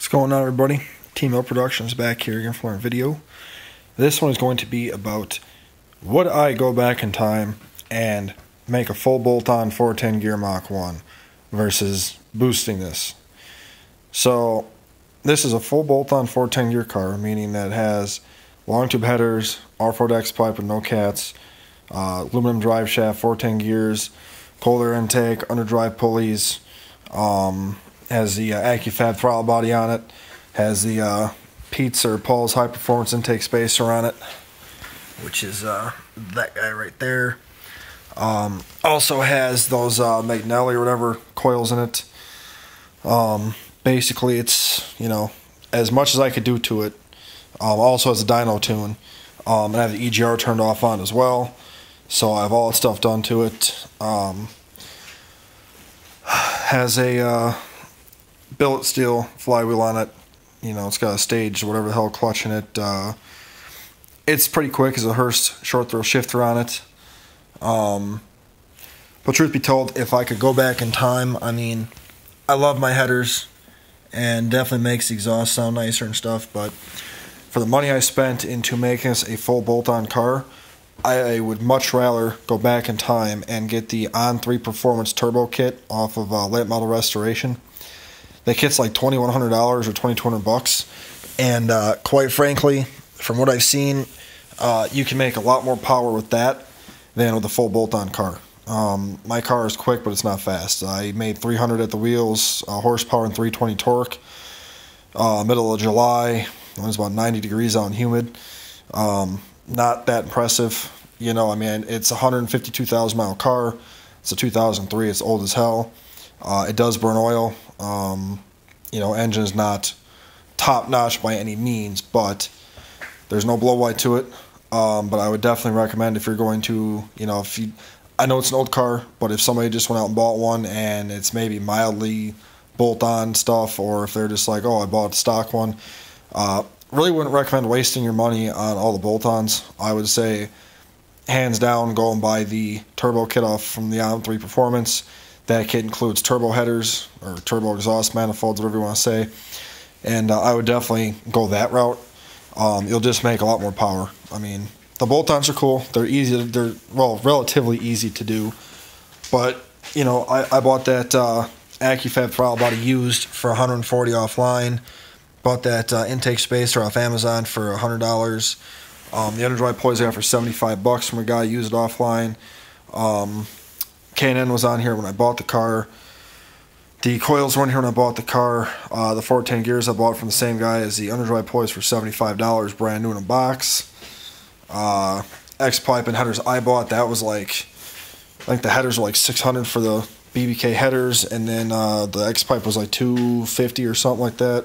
What's going on, everybody? Team L Productions back here again for a video. This one is going to be about would I go back in time and make a full bolt-on 410 gear Mach 1 versus boosting this. So this is a full bolt-on 410 gear car, meaning that it has long tube headers, off-road X pipe with no cats, aluminum drive shaft, 410 gears, cold air intake, underdrive pulleys, has the AccuFab throttle body on it, has the Pete's or Paul's high performance intake spacer on it, which is that guy right there. Also has those Magnelli or whatever coils in it. Basically, it's, you know, as much as I could do to it. Also has a dyno tune, and I have the EGR turned off on as well, so I have all that stuff done to it. Has a billet steel flywheel on it. You know, it's got a staged whatever the hell clutch in it. It's pretty quick. It's a Hurst short throw shifter on it. But truth be told, if I could go back in time, I mean, I love my headers and definitely makes the exhaust sound nicer and stuff, but for the money I spent into making this a full bolt-on car, I would much rather go back in time and get the On3 Performance Turbo Kit off of Late Model Restoration. That kit's like $2,100 or $2,200, and quite frankly, from what I've seen, you can make a lot more power with that than with a full bolt-on car. My car is quick, but it's not fast. I made 300 at the wheels, horsepower and 320 torque. Middle of July, when it was about 90 degrees out and humid. Not that impressive. You know, I mean, it's a 152,000 mile car. It's a 2003. It's old as hell. It does burn oil. You know, engine's not top notch by any means, but there's no blow white to it. But I would definitely recommend if you're going to, you know, if you, I know it's an old car, but if somebody just went out and bought one and it's maybe mildly bolt-on stuff, or if they're just like, oh, I bought a stock one, really wouldn't recommend wasting your money on all the bolt-ons. I would say, hands down, go and buy the turbo kit off from the On3 Performance. That kit includes turbo headers, or turbo exhaust manifolds, whatever you want to say. And I would definitely go that route. You'll just make a lot more power. I mean, the bolt-ons are cool. They're easy. They're, well, relatively easy to do. But, you know, I bought that AccuFab throttle body used for $140 offline. Bought that intake spacer off Amazon for $100. The underdrive pulleys I got for $75 from a guy who used it offline. K&N was on here when I bought the car. The coils weren't here when I bought the car. The 410 gears I bought from the same guy as the underdrive pulleys for $75, brand new in a box. X-pipe and headers I bought, that was like, I think the headers were like $600 for the BBK headers, and then the X-pipe was like $250 or something like that.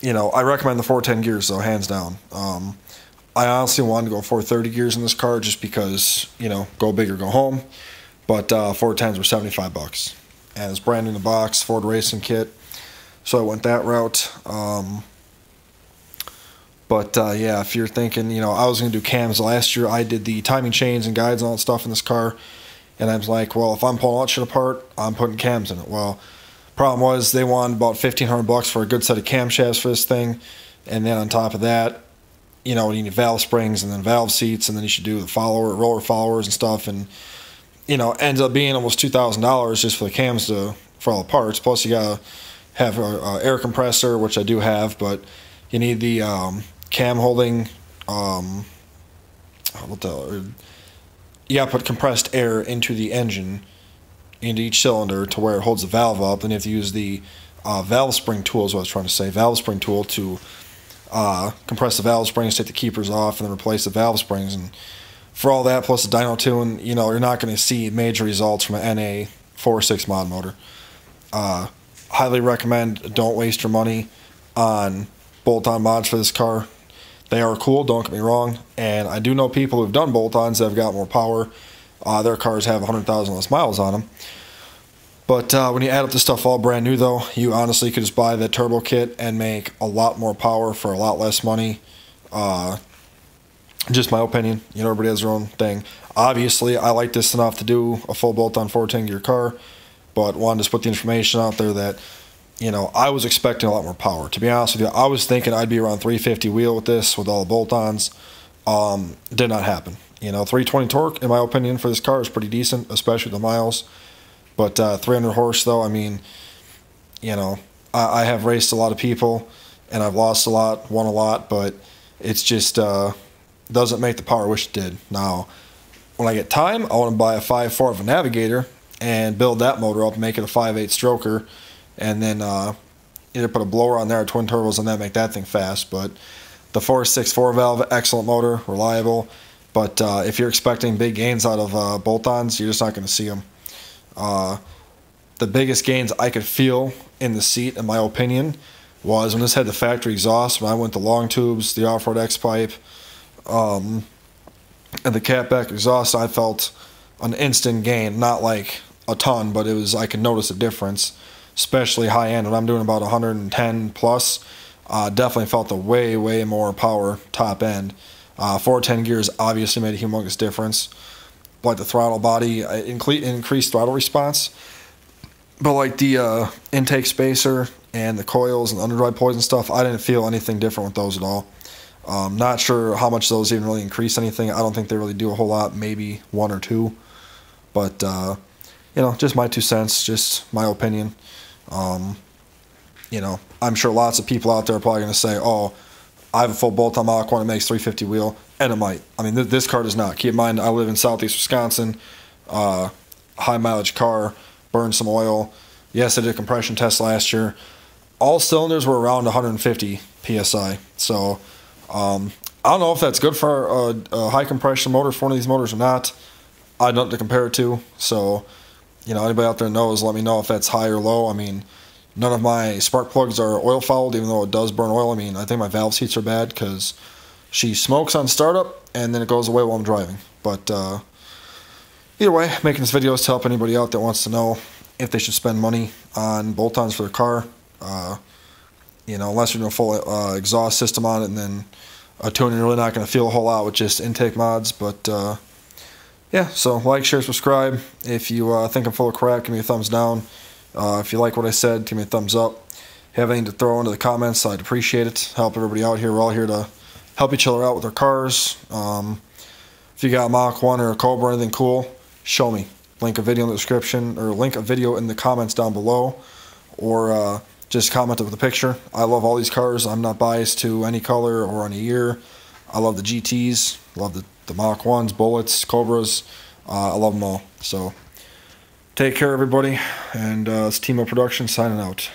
You know, I recommend the 410 gears though, hands down. I honestly wanted to go 430 gears in this car just because, you know, go big or go home. But 410s were $75, and it's brand new in the box, Ford racing kit. So I went that route. Yeah, if you're thinking, you know, I was going to do cams last year. I did the timing chains and guides and all that stuff in this car, and I was like, well, if I'm pulling all that shit apart, I'm putting cams in it. Well, problem was they wanted about $1,500 for a good set of camshafts for this thing, and then on top of that, you know, you need valve springs and then valve seats, and then you should do the roller followers and stuff, and, you know, ends up being almost $2,000 just for the cams for all the parts. Plus you gotta have an air compressor, which I do have, but you need the cam holding, you gotta put compressed air into the engine, into each cylinder to where it holds the valve up, and you have to use the valve spring tool is what I was trying to say, valve spring tool to compress the valve springs, take the keepers off, and then replace the valve springs. And for all that, plus the dyno tune, you know, you're not going to see major results from an NA 4.6 mod motor. Highly recommend don't waste your money on bolt-on mods for this car. They are cool, don't get me wrong, and I do know people who've done bolt-ons that have got more power. Their cars have 100,000 less miles on them. But when you add up the stuff all brand new, though, you honestly could just buy that turbo kit and make a lot more power for a lot less money. Just my opinion. You know, everybody has their own thing. Obviously, I like this enough to do a full bolt-on 410 gear car, but wanted to put the information out there that, I was expecting a lot more power. To be honest with you, I was thinking I'd be around 350 wheel with this, with all the bolt-ons. Did not happen. 320 torque, in my opinion, for this car is pretty decent, especially the miles. But 300 horse, though, I mean, I have raced a lot of people, and I've lost a lot, won a lot, but it's just doesn't make the power I wish it did. Now, when I get time, I want to buy a 5.4 of a Navigator and build that motor up, make it a 5.8 stroker, and then either put a blower on there or twin turbos on that, make that thing fast. But the 4.6 4-valve, excellent motor, reliable. But if you're expecting big gains out of bolt-ons, you're just not going to see them. The biggest gains I could feel in the seat, in my opinion, was when this had the factory exhaust, when I went to long tubes, the off-road X-pipe, and the catback exhaust, I felt an instant gain. Not like a ton, but I could notice a difference, especially high end. When I'm doing about 110 plus, definitely felt the way more power top end. 410 gears obviously made a humongous difference. Like the throttle body, increased throttle response. But like the intake spacer and the coils and underdrive pulleys and stuff, I didn't feel anything different with those at all. Not sure how much those even really increase anything. I don't think they really do a whole lot, maybe 1 or 2. But, just my 2 cents, just my opinion. I'm sure lots of people out there are probably going to say, oh, I have a full bolt-on Mach 1 that makes 350 wheel, and it might. I mean, this car does not. Keep in mind, I live in southeast Wisconsin, high mileage car, burned some oil. Yes, I did a compression test last year. All cylinders were around 150 PSI. So, I don't know if that's good for a high compression motor for one of these motors or not. I don't know what to compare it to. So, anybody out there knows, let me know if that's high or low. I mean, none of my spark plugs are oil fouled, even though it does burn oil. I mean, I think my valve seats are bad because she smokes on startup and then it goes away while I'm driving. But either way, making this video is to help anybody out that wants to know if they should spend money on bolt-ons for their car. Unless you're doing a full exhaust system on it, and then a tuner, you're really not going to feel a whole lot with just intake mods. But yeah, so like, share, subscribe. If you think I'm full of crap, give me a thumbs down. If you like what I said, give me a thumbs up. Have anything to throw into the comments, I'd appreciate it. Help everybody out here. We're all here to help each other out with our cars. If you got a Mach 1 or a Cobra or anything cool, show me. Link a video in the description, or link a video in the comments down below, or just comment with a picture. I love all these cars. I'm not biased to any color or any year. I love the GTs, love the Mach 1s, Bullets, Cobras. I love them all. So take care, everybody, and it's Team Up Production signing out.